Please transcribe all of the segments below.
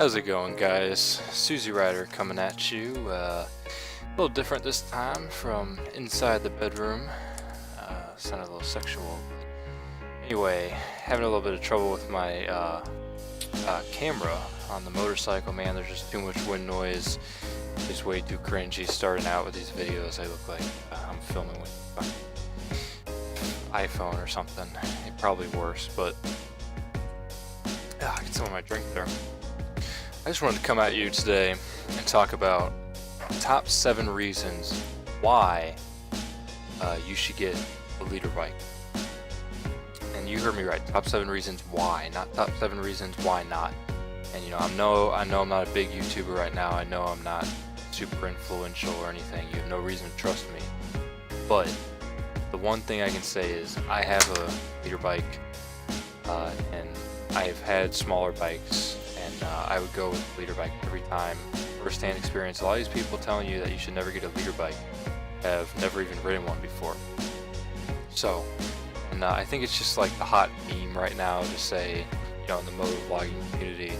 How's it going, guys? Susie Ryder coming at you. A little different this time from inside the bedroom. Sounded a little sexual. Anyway, having a little bit of trouble with my camera on the motorcycle, man. There's just too much wind noise. It's way too cringy starting out with these videos. I look like I'm filming with a fucking iPhone or something. Probably worse, but get some of my drink there. I just wanted to come at you today and talk about top 7 reasons why you should get a leader bike. And you heard me right, top 7 reasons why, not top 7 reasons why not. And you know, I know I'm not a big YouTuber right now. I know I'm not super influential or anything. You have no reason to trust me. But the one thing I can say is I have a leader bike, and I've had smaller bikes. I would go with a leader bike every time. First-hand experience. A lot of these people telling you that you should never get a leader bike have never even ridden one before. So, and I think it's just like the hot meme right now to say, you know, in the motovlogging community,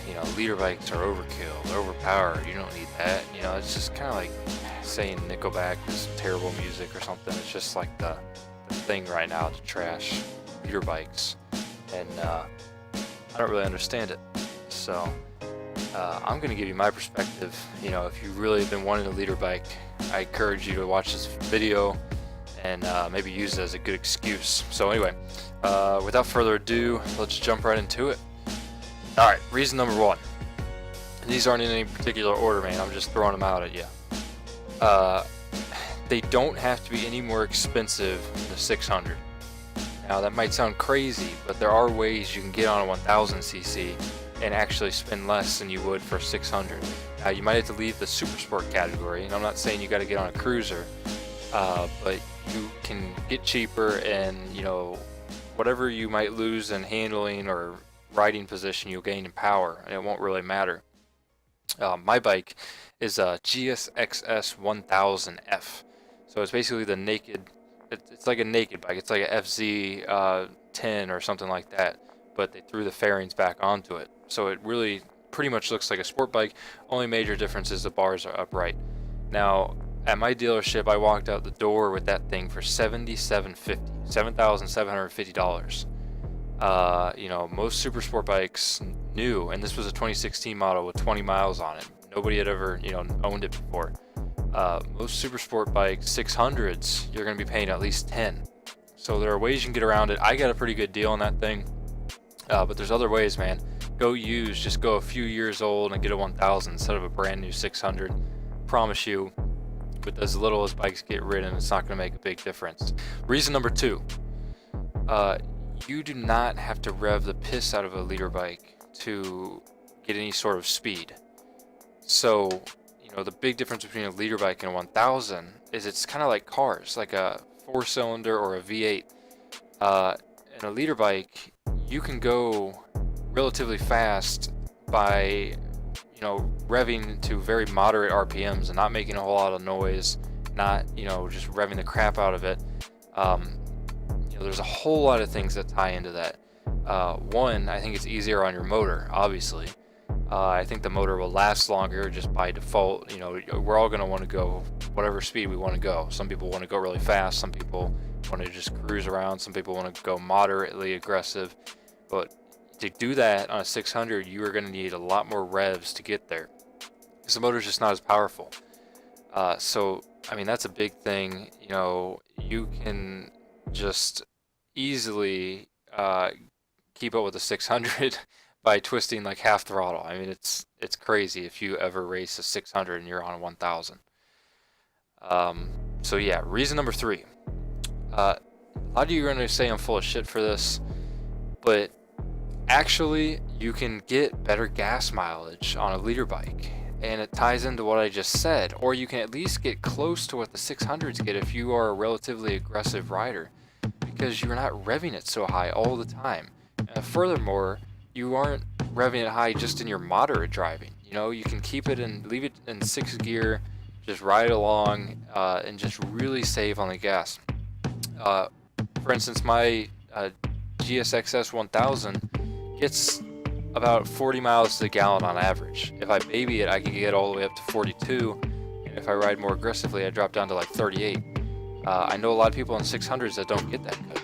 you know, leader bikes are overkill, they're overpowered, you don't need that. You know, it's just kind of like saying Nickelback is terrible music or something. It's just like the thing right now to trash leader bikes. And I don't really understand it, so I'm going to give you my perspective. You know, if you really have been wanting a leader bike, I encourage you to watch this video and maybe use it as a good excuse. So anyway, without further ado, let's jump right into it. Alright, reason number 1. These aren't in any particular order, man. I'm just throwing them out at you. They don't have to be any more expensive than the 600. Now that might sound crazy, but there are ways you can get on a 1000cc and actually spend less than you would for 600. Now you might have to leave the super sport category, and I'm not saying you got to get on a cruiser, but you can get cheaper, and you know, whatever you might lose in handling or riding position, you'll gain in power, and it won't really matter. My bike is a GSXS 1000F, so it's basically the naked. It's like a naked bike. It's like a FZ 10 or something like that, but they threw the fairings back onto it. So it really pretty much looks like a sport bike. Only major difference is the bars are upright. Now, at my dealership, I walked out the door with that thing for $7,750. You know, most super sport bikes new, and this was a 2016 model with 20 miles on it. Nobody had ever, you know, owned it before. Most super sport bikes, 600s, you're going to be paying at least 10. So there are ways you can get around it. I got a pretty good deal on that thing, but there's other ways, man. Go used, just go a few years old and get a 1000 instead of a brand new 600. Promise you, with as little as bikes get ridden, it's not going to make a big difference. Reason number 2, you do not have to rev the piss out of a leader bike to get any sort of speed. So, you know, the big difference between a leader bike and a 1000 is it's kind of like cars, like a 4-cylinder or a V8. In a leader bike, you can go relatively fast by, you know, revving to very moderate RPMs and not making a whole lot of noise, not, you know, just revving the crap out of it. You know, there's a whole lot of things that tie into that. One, I think it's easier on your motor, obviously. I think the motor will last longer just by default. You know, we're all going to want to go whatever speed we want to go. Some people want to go really fast. Some people want to just cruise around. Some people want to go moderately aggressive. But to do that on a 600, you are going to need a lot more revs to get there, because the motor's just not as powerful. So, I mean, that's a big thing. You know, you can just easily keep up with the 600 by twisting like half throttle. I mean, it's crazy if you ever race a 600 and you're on a 1000. So yeah, reason number 3. A lot of you are going to say I'm full of shit for this, but actually you can get better gas mileage on a leader bike, and it ties into what I just said. Or you can at least get close to what the 600s get if you are a relatively aggressive rider, because you're not revving it so high all the time. Furthermore, you aren't revving it high just in your moderate driving. You know, you can keep it and leave it in 6th gear, just ride along, and just really save on the gas. For instance, my GSXS 1000 gets about 40 miles to the gallon on average. If I baby it, I can get all the way up to 42, and if I ride more aggressively, I drop down to like 38. I know a lot of people in 600s that don't get that good.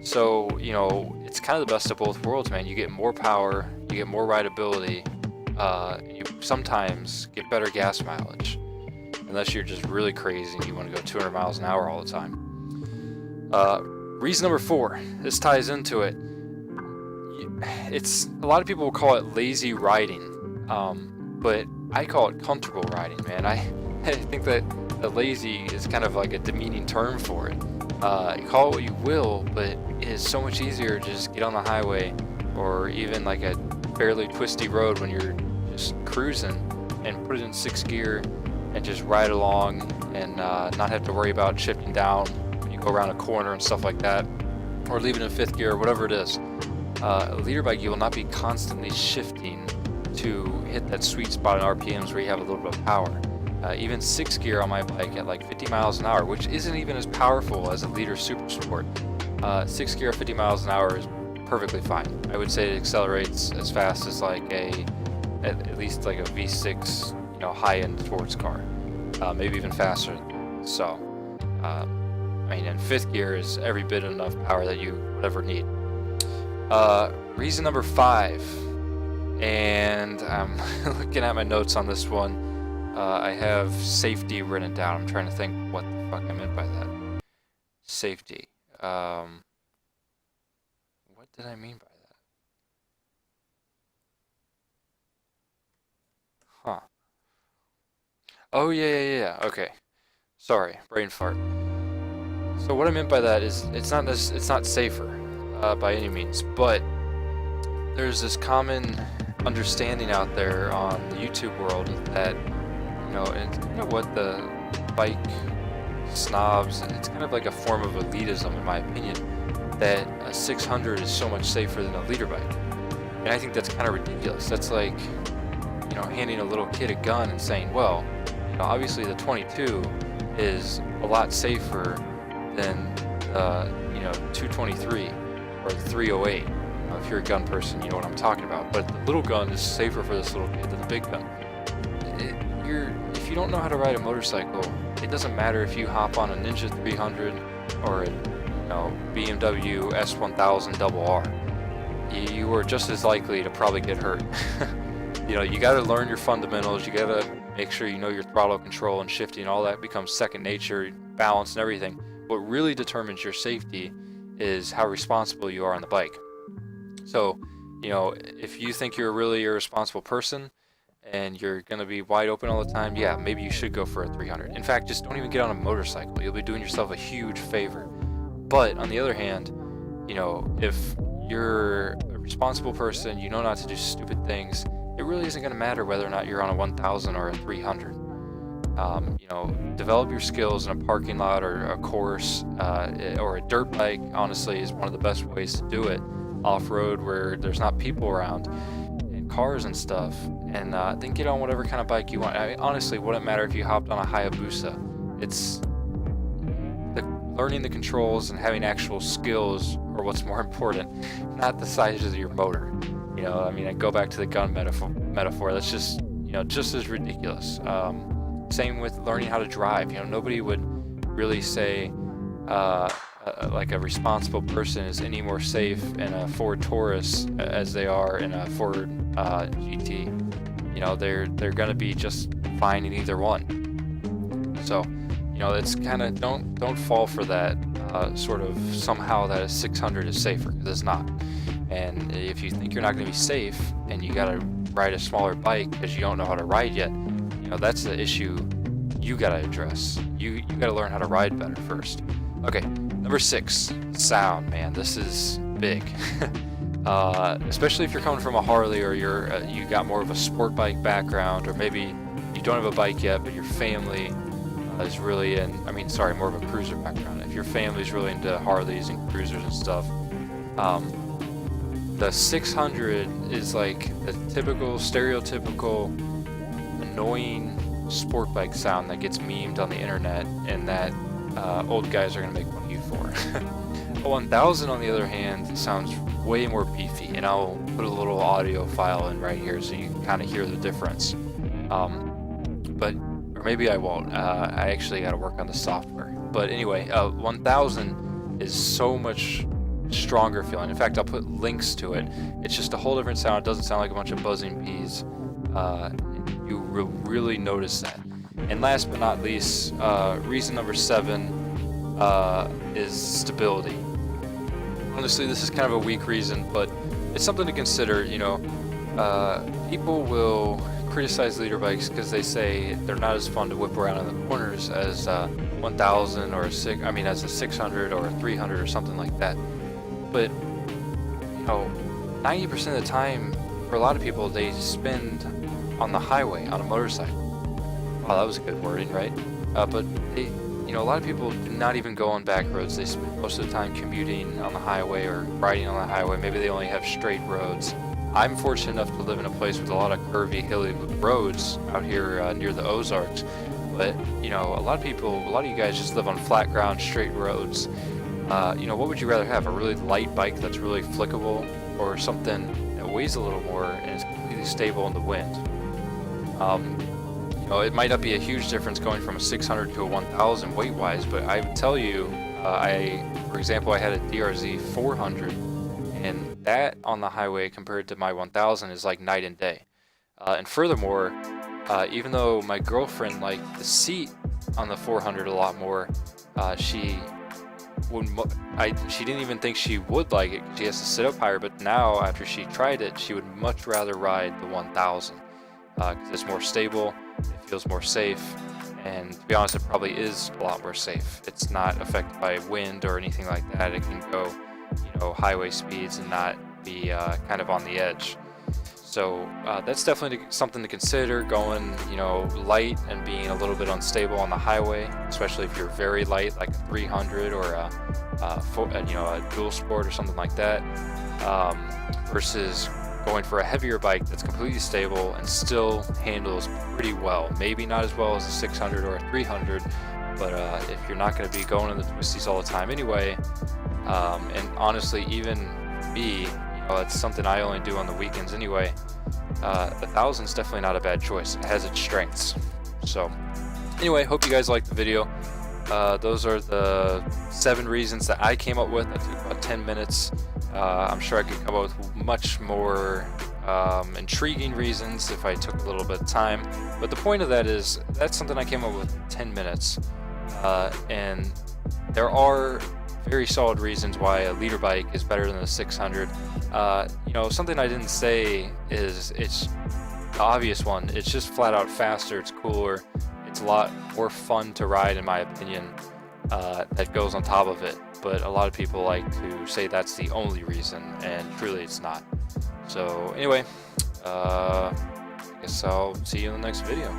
So, you know, it's kind of the best of both worlds, man. You get more power, you get more rideability, you sometimes get better gas mileage, unless you're just really crazy and you want to go 200 miles an hour all the time. Reason number 4, this ties into it. It's a lot of people will call it lazy riding, but I call it comfortable riding, man. I think that lazy is kind of like a demeaning term for it. Call it what you will, but it is so much easier to just get on the highway or even like a fairly twisty road when you're just cruising and put it in 6th gear and just ride along and not have to worry about shifting down when you go around a corner and stuff like that, or leave it in 5th gear or whatever it is. A leader bike, you will not be constantly shifting to hit that sweet spot in RPMs where you have a little bit of power. Even 6th gear on my bike at like 50 miles an hour, which isn't even as powerful as a leader super sport. 6th gear at 50 miles an hour is perfectly fine. I would say it accelerates as fast as like at least like a V6, you know, high-end sports car, maybe even faster. So, I mean, and 5th gear is every bit enough power that you would ever need. Reason number 5, and I'm looking at my notes on this one. I have safety written down. I'm trying to think what the fuck I meant by that. Safety. What did I mean by that? Huh. Oh, yeah. Okay. Sorry, brain fart. So what I meant by that is it's not safer by any means, but there's this common understanding out there on the YouTube world that, you know, it's kind of what the bike snobs, it's kind of like a form of elitism in my opinion, that a 600 is so much safer than a leader bike. And I think that's kind of ridiculous. That's like, you know, handing a little kid a gun and saying, well, you know, obviously the 22 is a lot safer than you know, 223 or the 308. If you're a gun person, you know what I'm talking about. But the little gun is safer for this little kid than the big gun. If you don't know how to ride a motorcycle, it doesn't matter if you hop on a Ninja 300 or a, you know, BMW S1000 RR. You are just as likely to probably get hurt. You know, you got to learn your fundamentals. You got to make sure you know your throttle control and shifting. All that becomes second nature, balance and everything. What really determines your safety is how responsible you are on the bike. So, you know, if you think you're a really irresponsible person and you're going to be wide open all the time, yeah, maybe you should go for a 300. In fact, just don't even get on a motorcycle. You'll be doing yourself a huge favor. But on the other hand, you know, if you're a responsible person, you know not to do stupid things, it really isn't going to matter whether or not you're on a 1000 or a 300. You know, develop your skills in a parking lot or a course, or a dirt bike, honestly, is one of the best ways to do it. Off-road where there's not people around and cars and stuff, and then get on whatever kind of bike you want. I mean, honestly, it wouldn't matter if you hopped on a Hayabusa. It's learning the controls and having actual skills are what's more important, not the size of your motor. You know, I mean, I go back to the gun metaphor. That's just, you know, just as ridiculous. Same with learning how to drive. You know, nobody would really say like a responsible person is any more safe in a Ford Taurus as they are in a Ford GT. You know, they're gonna be just fine in either one. So, you know, it's kind of don't fall for that sort of somehow that a 600 is safer, because it's not. And if you think you're not gonna be safe and you gotta ride a smaller bike because you don't know how to ride yet, you know, that's the issue you gotta address. You gotta learn how to ride better first. Okay, number 6, sound, man. This is big. Especially if you're coming from a Harley or you got more of a sport bike background, or maybe you don't have a bike yet, but your family is really more of a cruiser background. If your family's really into Harleys and cruisers and stuff, the 600 is like the typical, stereotypical, annoying sport bike sound that gets memed on the internet and that old guys are going to make fun of you for. A 1000 on the other hand sounds way more beefy, and I'll put a little audio file in right here so you can kind of hear the difference. Or maybe I won't. I actually got to work on the software. But anyway, 1000 is so much stronger feeling. In fact, I'll put links to it. It's just a whole different sound. It doesn't sound like a bunch of buzzing bees. You will really notice that. And last but not least, reason number 7 is stability. Honestly, this is kind of a weak reason, but it's something to consider. You know, people will criticize leader bikes because they say they're not as fun to whip around in the corners as 1000 or as a 600 or a 300 or something like that. But you know, 90% of the time, for a lot of people, they spend on the highway on a motorcycle. Wow, that was a good wording, right? But they, you know, a lot of people do not even go on back roads. They spend most of the time commuting on the highway or riding on the highway. Maybe they only have straight roads. I'm fortunate enough to live in a place with a lot of curvy, hilly roads out here near the Ozarks. But you know, a lot of you guys just live on flat ground, straight roads. You know, what would you rather have? A really light bike that's really flickable, or something that weighs a little more and is completely stable in the wind? You know, it might not be a huge difference going from a 600 to a 1000 weight-wise, but I would tell you, for example, I had a DRZ 400, and that on the highway compared to my 1000 is like night and day. And furthermore, even though my girlfriend liked the seat on the 400 a lot more, she didn't even think she would like it. She has to sit up higher, but now after she tried it, she would much rather ride the 1000 because it's more stable, it feels more safe, and to be honest, it probably is a lot more safe. It's not affected by wind or anything like that. It can go, you know, highway speeds and not be kind of on the edge. So that's definitely something to consider, going, you know, light and being a little bit unstable on the highway, especially if you're very light, like a 300 or a dual sport or something like that, versus going for a heavier bike that's completely stable and still handles pretty well. Maybe not as well as a 600 or a 300, but if you're not going to be going in the twisties all the time anyway, and honestly, even me, it's something I only do on the weekends anyway. The 1000's definitely not a bad choice. It has its strengths. So anyway, hope you guys liked the video. Those are the 7 reasons that I came up with. That took about 10 minutes. I'm sure I could come up with much more intriguing reasons if I took a little bit of time. But the point of that is, that's something I came up with in 10 minutes. And there are very solid reasons why a leader bike is better than a 600. You know, something I didn't say is it's the obvious one. It's just flat out faster, it's cooler, it's a lot more fun to ride, in my opinion, that goes on top of it. But a lot of people like to say that's the only reason, and truly it's not. So anyway, I guess I'll see you in the next video.